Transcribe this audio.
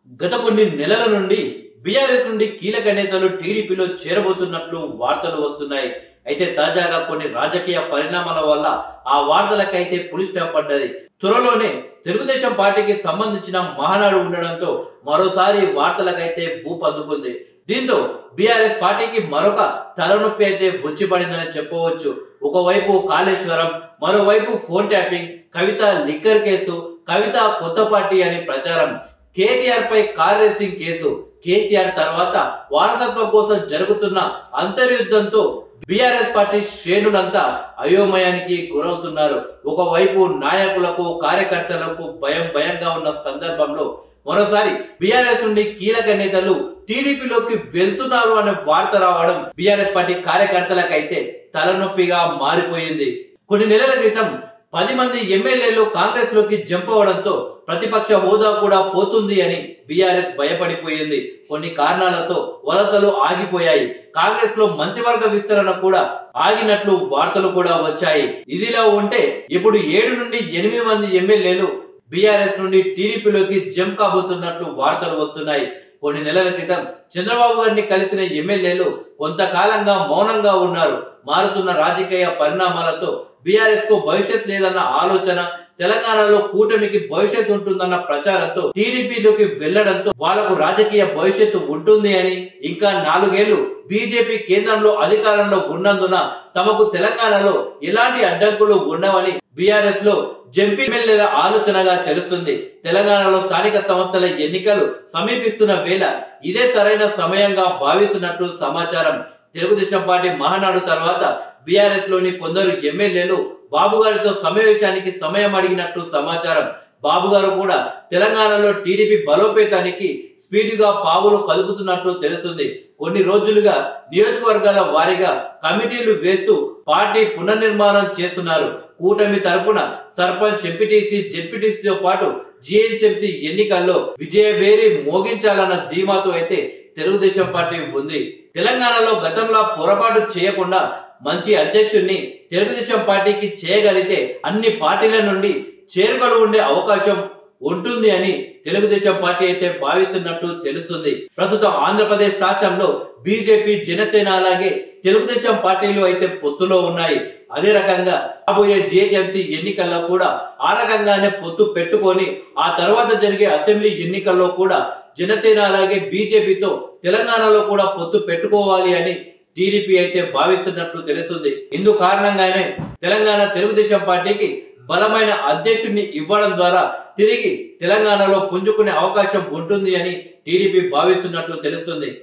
గత కొన్ని నెలల నుండి బీఆర్ఎస్ నుండి కీలక నేతలు టీడీపీలో చేరబోతున్నట్లు వార్తలు వస్తున్నాయి. అయితే తాజాగా కొన్ని రాజకీయ పరిణామాల వల్ల ఆ వార్తలకైతే పులి స్టాప్ పడ్డది. త్వరలోనే తెలుగుదేశం పార్టీకి సంబంధించిన మహానాడు ఉండడంతో మరోసారి వార్తలకైతే ఊపందుకుంది. దీంతో బీఆర్ఎస్ పార్టీకి మరొక తలనొప్పి అయితే వచ్చి పడిందని చెప్పవచ్చు. ఒకవైపు కాళేశ్వరం, మరోవైపు ఫోన్ ట్యాపింగ్, కవిత లిక్కర్ కేసు, కవిత కొత్త పార్టీ అని ప్రచారం, కేటీఆర్ పై కార్ రేసింగ్ కేసు, కేసీఆర్ తర్వాత వారసత్వం కోసం జరుగుతున్న అంతర్యుద్ధంతో బీఆర్ఎస్ పార్టీ శ్రేణులంతా అయోమయానికి గురవుతున్నారు. ఒకవైపు నాయకులకు, కార్యకర్తలకు భయంగా ఉన్న సందర్భంలో మరోసారి బీఆర్ఎస్ నుండి కీలక నేతలు టీడీపీలోకి వెళ్తున్నారు అనే వార్త రావడం బీఆర్ఎస్ పార్టీ కార్యకర్తలకైతే తలనొప్పిగా మారిపోయింది. కొన్ని నెలల క్రితం 10 మంది ఎమ్మెల్యేలు కాంగ్రెస్ లోకి జంప్ అవడంతో ప్రతిపక్ష హోదా కూడా పోతుంది అని బీఆర్ఎస్ భయపడిపోయింది. కొన్ని కారణాలతో వలసలు ఆగిపోయాయి. కాంగ్రెస్ లో మంత్రివర్గ విస్తరణ కూడా ఆగినట్లు వార్తలు కూడా వచ్చాయి. ఇదిలా ఉంటే ఇప్పుడు 7 నుండి 8 మంది ఎమ్మెల్యేలు బీఆర్ఎస్ నుండి టీడీపీలోకి జంప్ కాబోతున్నట్లు వార్తలు వస్తున్నాయి. కొన్ని నెలల క్రితం చంద్రబాబు గారిని కలిసిన ఎమ్మెల్యేలు కొంతకాలంగా మౌనంగా ఉన్నారు. మారుతున్న రాజకీయ పరిణామాలతో బీఆర్ఎస్ కు భవిష్యత్ లేదన్న ఆలోచన, తెలంగాణలో కూటమికి భవిష్యత్తు ఉంటుందన్న ప్రచారంతో టీడీపీలోకి వెళ్లడంతో వాళ్లకు రాజకీయ భవిష్యత్తు ఉంటుంది అని, ఇంకా 4 ఏళ్లు బీజేపీ కేంద్రంలో అధికారంలో ఉన్నందున తమకు తెలంగాణలో ఎలాంటి అడ్డంకులు ఉండవని బీఆర్ఎస్ లో జంపీ ఎమ్మెల్యేల ఆలోచనగా తెలుస్తుంది. తెలంగాణలో స్థానిక సంస్థల ఎన్నికలు సమీపిస్తున్న వేళ ఇదే సరైన సమయంగా భావిస్తున్నట్లు సమాచారం. తెలుగుదేశం పార్టీ మహానాడు తర్వాత బీఆర్ఎస్ లోని కొందరు ఎమ్మెల్యేలు బాబు గారితో సమావేశానికి సమయం అడిగినట్లు సమాచారం. బాబు గారు కూడా తెలంగాణలో టీడీపీ బలోపేతానికి స్పీడ్గా పావులు కదుపుతున్నట్లు తెలుస్తుంది. కొన్ని రోజులుగా నియోజకవర్గాల వారీగా కమిటీలు వేస్తూ పార్టీ పునర్నిర్మాణం చేస్తున్నారు. కూటమి తరపున సర్పంచ్, ఎంపీటీసీ, జెడ్పీటీసీతో పాటు జీహెచ్ఎంసీ ఎన్నికల్లో విజయభేరి మోగించాలన్న ధీమాతో అయితే తెలుగుదేశం పార్టీ ఉంది. తెలంగాణలో గతంలో పొరపాటు చేయకుండా మంచి అధ్యక్షుడిని తెలుగుదేశం పార్టీకి చేయగలిగితే అన్ని పార్టీల నుండి చేరుకలు ఉండే అవకాశం ఉంటుంది అని తెలుగుదేశం పార్టీ అయితే భావిస్తున్నట్టు తెలుస్తుంది. ప్రస్తుతం ఆంధ్రప్రదేశ్ రాష్ట్రంలో బీజేపీ, జనసేన అలాగే తెలుగుదేశం పార్టీలు అయితే పొత్తులో ఉన్నాయి. అదే రకంగా రాబోయే జీహెచ్ఎంసీ ఎన్నికల్లో కూడా ఆ రకంగానే పొత్తు పెట్టుకొని ఆ తర్వాత జరిగే అసెంబ్లీ ఎన్నికల్లో కూడా జనసేన అలాగే బీజేపీతో తెలంగాణలో కూడా పొత్తు పెట్టుకోవాలి అని టీడీపీ అయితే భావిస్తున్నట్లు తెలుస్తుంది. ఇందుకు కారణంగానే తెలంగాణ తెలుగుదేశం పార్టీకి బలమైన అధ్యక్షుడిని ఇవ్వడం ద్వారా తిరిగి తెలంగాణలో పుంజుకునే అవకాశం ఉంటుంది అని టీడీపీ భావిస్తున్నట్లు తెలుస్తుంది.